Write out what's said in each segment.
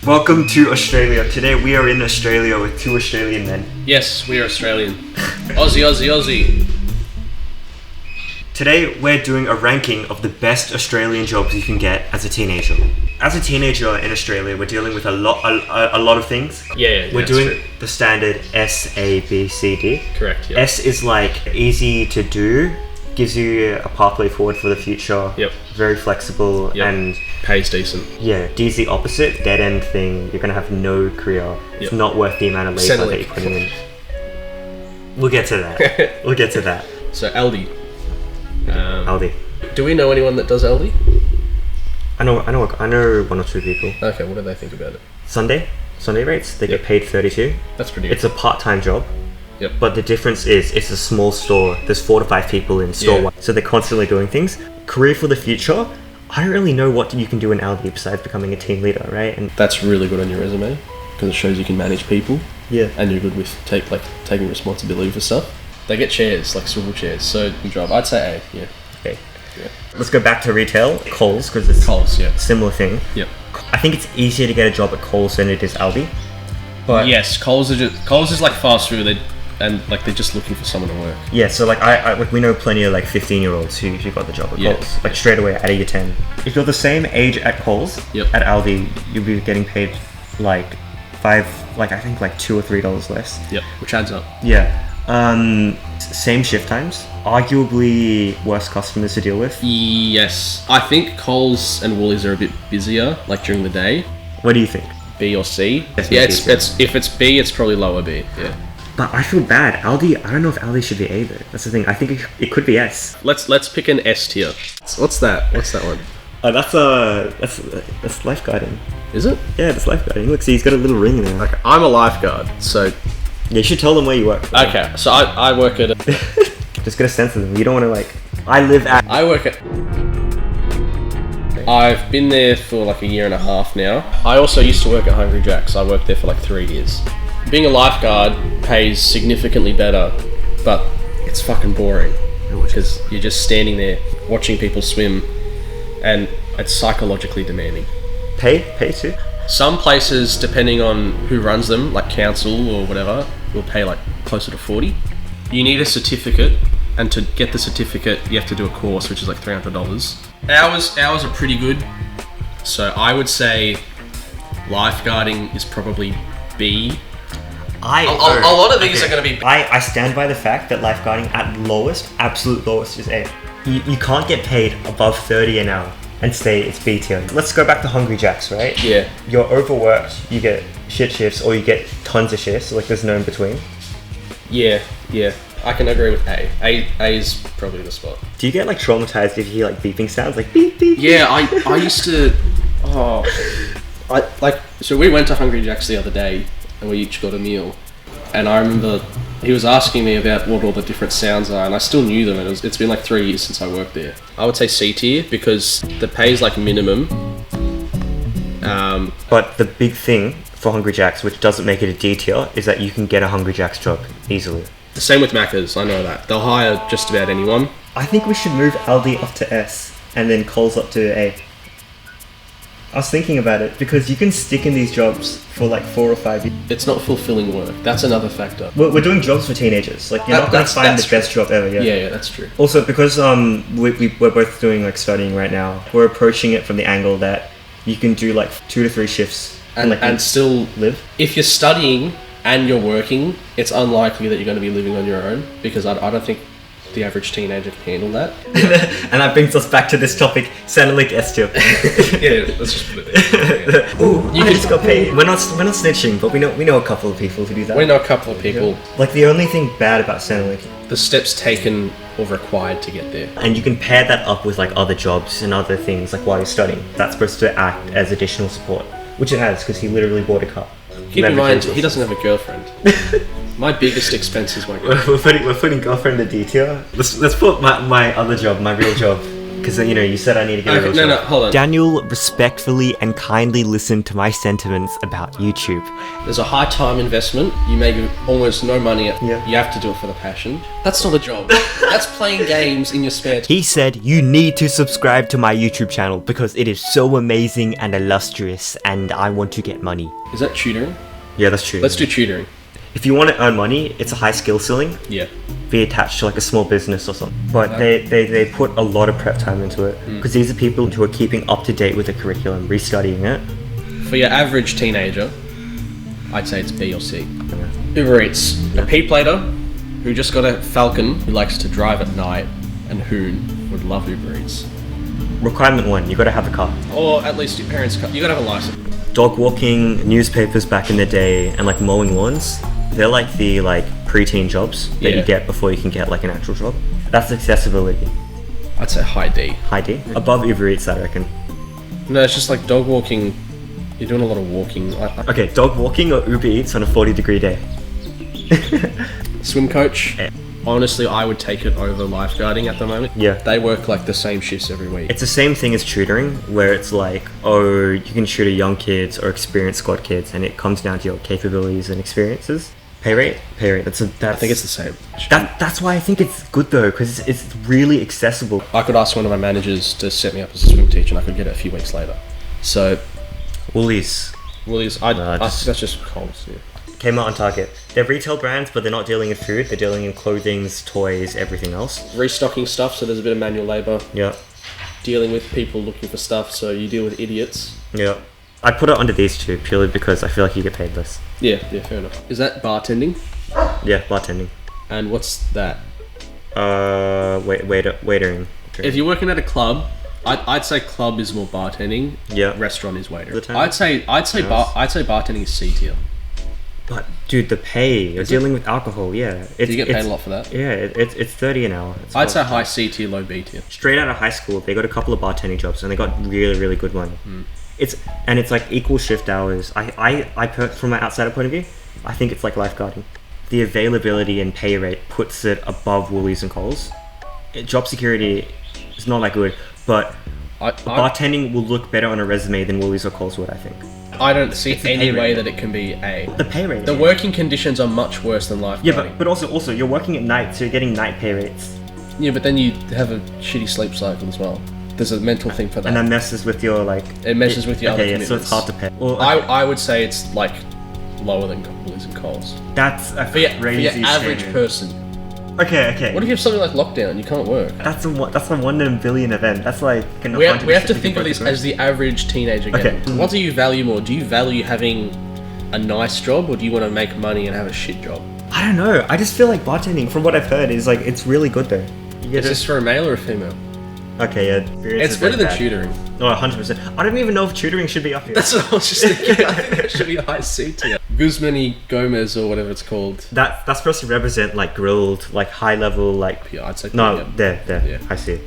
Welcome to Australia. Today we are in Australia with two Australian men. Yes, we are Australian. Aussie, Aussie, Aussie. Today we're doing a ranking of the best Australian jobs you can get as a teenager. As a teenager in Australia, we're dealing with a lot of things. Yeah, we're doing the standard S, A, B, C, D. Correct. Yep. S is like easy to do, gives you a pathway forward for the future. Yep. Very flexible and pays decent. Yeah, D is the opposite, dead end thing. You're gonna have no career. It's not worth the amount of labor that you're putting in. We'll get to that. We'll get to that. So Aldi. Aldi. Do we know anyone that does Aldi? I know one or two people. Okay, what do they think about it? Sunday rates. They get paid 32. That's pretty good. It's a part-time job. Yep. But the difference is it's a small store. There's 4 to 5 people in store, so they're constantly doing things. Career for the future. I don't really know what you can do in Aldi besides becoming a team leader, right? And that's really good on your resume because it shows you can manage people. Yeah. And you're good with taking responsibility for stuff. They get chairs, like swivel chairs. So good job. I'd say A. Yeah. Okay. Yeah. Let's go back to retail. Coles, because it's similar thing. Yep. I think it's easier to get a job at Coles than it is Aldi. But yes, Coles is like fast food. They're just looking for someone to work. Yeah, so like we know plenty of like 15-year-olds who got the job at Coles, like straight away out of year 10. If you're the same age at Coles, at Aldi, you'll be getting paid like I think like $2 or $3 less. Yep, which adds up. Yeah. Same shift times, arguably worse customers to deal with. Yes, I think Coles and Woolies are a bit busier, like during the day. What do you think? B or C? Yes, yeah, if it's B, it's probably lower B. Yeah. But I feel bad. Aldi, I don't know if Aldi should be A though. That's the thing. I think it could be S. Let's pick an S tier. What's that? What's that one? That's lifeguarding. Is it? Yeah, that's lifeguarding. Look, see, he's got a little ring there. Okay, I'm a lifeguard, so yeah, you should tell them where you work. Okay, so I work at just get a sense of them. You don't want to I work at I've been there for like a year and a half now. I also used to work at Hungry Jack's. I worked there for like 3 years. Being a lifeguard pays significantly better, but it's fucking boring because you're just standing there watching people swim, and it's psychologically demanding. Pay too? Some places, depending on who runs them, like council or whatever, will pay like closer to 40. You need a certificate, and to get the certificate, you have to do a course, which is like $300. Hours are pretty good, so I would say lifeguarding is probably B. A lot of these are going to be... I stand by the fact that lifeguarding at lowest, absolute lowest, is A. You can't get paid above 30 an hour and say it's B tier. Let's go back to Hungry Jack's, right? Yeah. You're overworked, you get shit shifts, or you get tons of shifts, like there's no in between. Yeah. I can agree with A. A is probably the spot. Do you get like traumatized if you hear like beeping sounds, like beep beep? Yeah, I used to... So we went to Hungry Jack's the other day, and we each got a meal, and I remember he was asking me about what all the different sounds are, and I still knew them, and it's been like 3 years since I worked there. I would say C tier because the pay is like minimum. But the big thing for Hungry Jack's, which doesn't make it a D tier, is that you can get a Hungry Jack's job easily. The same with Macca's, I know that. They'll hire just about anyone. I think we should move Aldi up to S, and then Coles up to A. I was thinking about it because you can stick in these jobs for like 4 or 5 years. It's not fulfilling work. That's another factor. We're doing jobs for teenagers. Like you're not going to find the best job ever. Yeah, that's true. Also, because we're both doing like studying right now, we're approaching it from the angle that you can do like 2 to 3 shifts and still live. If you're studying and you're working, it's unlikely that you're going to be living on your own because I don't think the average teenager can handle that. And that brings us back to this topic, Centrelink S tier. Yeah, let's just put it there. Ooh, I just got paid. We're not snitching, but we know a couple of people who do that. We know a couple of people. Like the only thing bad about Centrelink, the steps taken or required to get there. And you can pair that up with like other jobs and other things like while you're studying. That's supposed to act as additional support, which it has because he literally bought a car. Keep in mind, he doesn't have a girlfriend. My biggest expense is my girlfriend. We're putting girlfriend in D tier. Let's put my other job, my real job, Because, you said I need to get a real No, job. hold on. Daniel respectfully and kindly listened to my sentiments about YouTube. There's a high time investment. You make almost no money. Yeah. You have to do it for the passion. That's not a job. That's playing games in your spare time. He said, you need to subscribe to my YouTube channel because it is so amazing and illustrious and I want to get money. Is that tutoring? Yeah, that's true. Let's do tutoring. If you want to earn money, it's a high skill ceiling. Yeah. Be attached to like a small business or something. But they put a lot of prep time into it because these are people who are keeping up to date with the curriculum, restudying it. For your average teenager, I'd say it's B or C. Uber Eats, a P plater who just got a Falcon who likes to drive at night and Hoon would love Uber Eats. Requirement 1, you got to have a car. Or at least your parents' car. You gotta have a license. Dog walking, newspapers back in the day, and like mowing lawns. They're like the preteen jobs that you get before you can get like an actual job. That's accessibility. I'd say high D. High D? Above Uber Eats, I reckon. No, it's just like dog walking. You're doing a lot of walking. Okay, dog walking or Uber Eats on a 40-degree day? Swim coach. Honestly, I would take it over lifeguarding at the moment. Yeah. They work like the same shifts every week. It's the same thing as tutoring, where it's like, oh, you can tutor young kids or experienced squad kids, and it comes down to your capabilities and experiences. Pay rate. That's I think it's the same. That's why I think it's good though, because it's really accessible. I could ask one of my managers to set me up as a swim teacher, and I could get it a few weeks later. So, Woolies. that's just Coles. Yeah. Kmart and Target. They're retail brands, but they're not dealing in food. They're dealing in clothing, toys, everything else. Restocking stuff, so there's a bit of manual labour. Yeah. Dealing with people looking for stuff, so you deal with idiots. Yeah. I put it under these two purely because I feel like you get paid less. Yeah, fair enough. Is that bartending? Yeah, bartending. And what's that? Waitering. If you're working at a club, I'd say club is more bartending. Yeah. Restaurant is waitering. The I'd say bartending is C tier. But dude, the pay, you're dealing with alcohol, yeah. Do you get paid a lot for that? Yeah, it's 30 an hour. I'd say high C tier, low B tier. Straight out of high school, they got a couple of bartending jobs and they got really, really good money. It's like equal shift hours. From my outsider point of view, I think it's like lifeguarding. The availability and pay rate puts it above Woolies and Coles. Job security is not that good, but bartending will look better on a resume than Woolies or Coles would, I think. I don't see any way that it can be A. The pay rate. The working conditions are much worse than lifeguarding. Yeah, but also you're working at night, so you're getting night pay rates. Yeah, but then you have a shitty sleep cycle as well. There's a mental thing for that. And that messes with your It messes with your other commitments. So it's hard to pay. Well, I would say it's like lower than Woolies and Coles. That's a For your crazy average statement. person. Okay. What if you have something like lockdown? You can't work. That's a 1 in a billion event. That's like... We have to think of this as the average teenager getting. Okay. What do you value more? Do you value having a nice job, or do you want to make money and have a shit job? I don't know. I just feel like bartending, from what I've heard, is like, it's really good though. Is this for a male or a female? Okay, yeah. It's better than tutoring. No, 100%. I don't even know if tutoring should be up here. That's what I was just thinking. I think it should be a high C tier. Guzman Gomez or whatever it's called. That's supposed to represent like grilled, like high level, like... Yeah, I'd say... No, yeah. there. Yeah. I see it.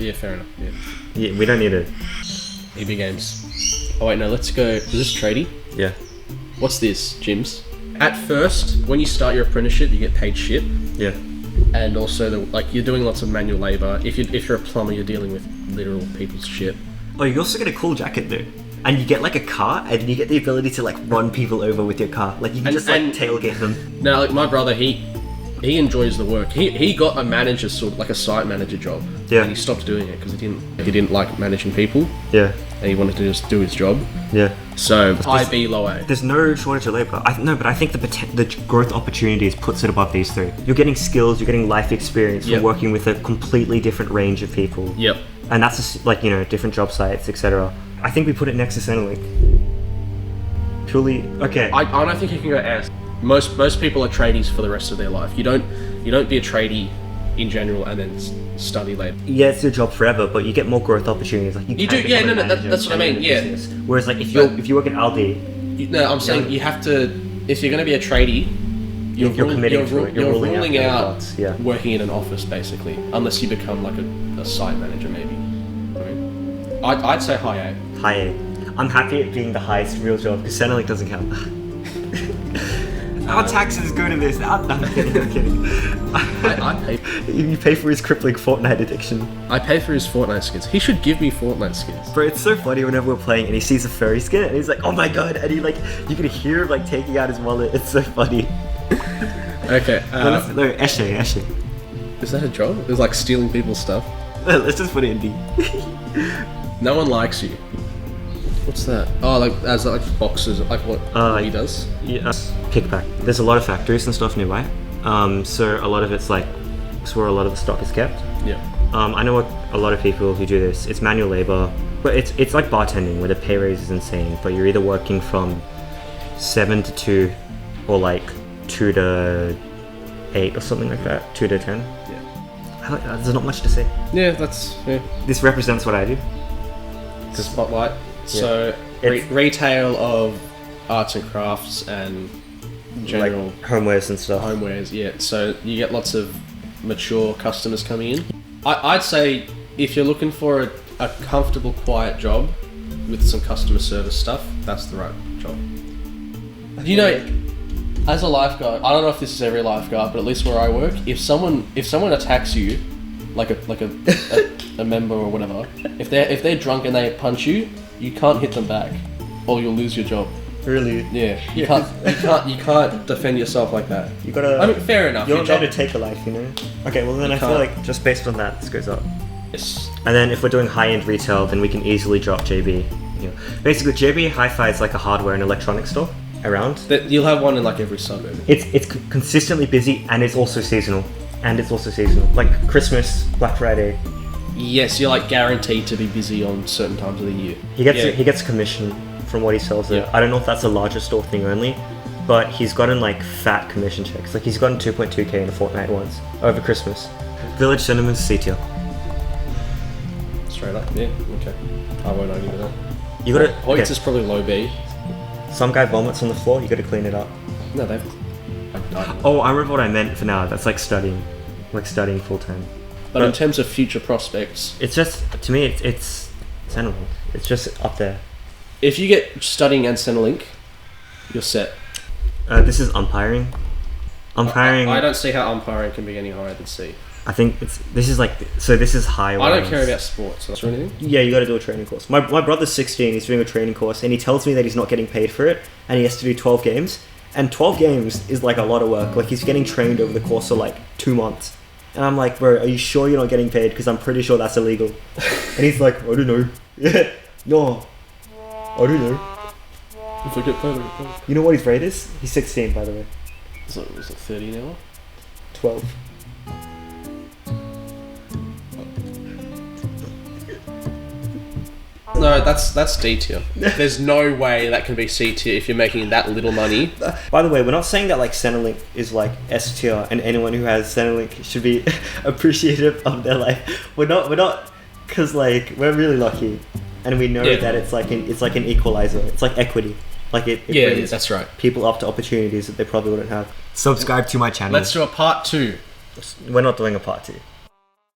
Yeah, fair enough. Yeah, we don't need it. EB Games. Oh wait, no, let's go... Is this tradie? Yeah. What's this? Gyms? At first, when you start your apprenticeship, you get paid shit. Yeah. And also, you're doing lots of manual labour. If you're a plumber, you're dealing with literal people's shit. Oh, you also get a cool jacket though. And you get like a car, and you get the ability to like run people over with your car. Like you can just tailgate them. Now, like my brother, he enjoys the work. He got a manager like a site manager job. Yeah. And he stopped doing it because he didn't like managing people. Yeah. And he wanted to just do his job. Yeah. So high B, low A. There's no shortage of labour. But I think the growth opportunities puts it above these three. You're getting skills, you're getting life experience from working with a completely different range of people. Yep. And that's just, different job sites, etc. I think we put it next to Centrelink. Purely okay. I don't think you can go S. Most people are tradies for the rest of their life. You don't be a tradie in general and then study later. Yeah, it's your job forever, but you get more growth opportunities. Like you do. Yeah, no, that's what I mean. Yeah. Business. Whereas like if you work at Aldi, I'm saying you have to. If you're going to be a tradie, you're ruling out working in an office basically, unless you become like a site manager maybe. I'd say high A. High A. I'm happy at being the highest real job because Centrelink doesn't count. Our taxes go to this. I'm kidding. I'm kidding. I pay. You pay for his crippling Fortnite addiction. I pay for his Fortnite skins. He should give me Fortnite skins. Bro, it's so funny whenever we're playing and he sees a furry skin and he's like, oh my god, and he like, you can hear him like taking out his wallet. It's so funny. Okay. No, Eshe. Is that a job? It's like stealing people's stuff. Let's just put it in D. No one likes you. What's that? Oh, like as like boxes, like what he does. Yeah, kickback. There's a lot of factories and stuff nearby. So a lot of it's like, it's where a lot of the stock is kept. Yeah. I know a lot of people who do this. It's manual labor, but it's like bartending where the pay raise is insane. But you're either working from 7 to 2, or like 2 to 8 or something like that. 2 to 10. Yeah. There's not much to say. Yeah, This represents what I do. The spotlight. Yeah. So retail of arts and crafts and general like homewares and stuff. Homewares, yeah. So you get lots of mature customers coming in. I'd say if you're looking for a comfortable, quiet job with some customer service stuff, that's the right job. You know, as a lifeguard, I don't know if this is every lifeguard, but at least where I work, if someone attacks you, like a member or whatever, if they're drunk and they punch you, you can't hit them back, or you'll lose your job. Really? Yeah. You can't defend yourself like that. You gotta. I mean, fair enough. You're not trying to take a life, you know. Okay, well then I feel like just based on that, this goes up. Yes. And then if we're doing high-end retail, then we can easily drop JB. You know, basically JB Hi-Fi is like a hardware and electronics store around. You'll have one in like every suburb. It's consistently busy and it's also seasonal. Like Christmas, Black Friday. Yes, you're like guaranteed to be busy on certain times of the year. He gets a commission from what he sells there. I don't know if that's a larger store thing only, but he's gotten like fat commission checks. Like he's gotten 2.2k in a fortnight once over Christmas. Village Cinemas C tier. Straight up, yeah. Okay. I won't argue with that. You gotta. Hoyts is probably low B. Some guy vomits on the floor. You gotta clean it up. No, they've. Oh, I remember what I meant for now. That's like studying full time. But in terms of future prospects, it's just to me, it's Centrelink. It's just up there. If you get studying and Centrelink, you're set. This is umpiring. I don't see how umpiring can be any higher than C. I think this is high. I don't care about sports or anything. Yeah, you got to do a training course. My brother's 16. He's doing a training course, and he tells me that he's not getting paid for it, and he has to do 12 games. And 12 games is like a lot of work. Like he's getting trained over the course of like 2 months. And I'm like, bro, are you sure you're not getting paid? Because I'm pretty sure that's illegal. And he's like, I don't know. Yeah, no, I don't know. If I get paid, I get paid. You know what his rate is? He's 16, by the way. So was it 30 an hour? 12. No, that's D tier. There's no way that can be C tier if you're making that little money. By the way, we're not saying that like Centrelink is like S tier, and anyone who has Centrelink should be appreciative of their life. We're not, because like we're really lucky, and we know that it's like an equalizer. It's like equity. Like it brings that's right. People up to opportunities that they probably wouldn't have. Subscribe to my channel. Let's do a part 2. We're not doing a part 2.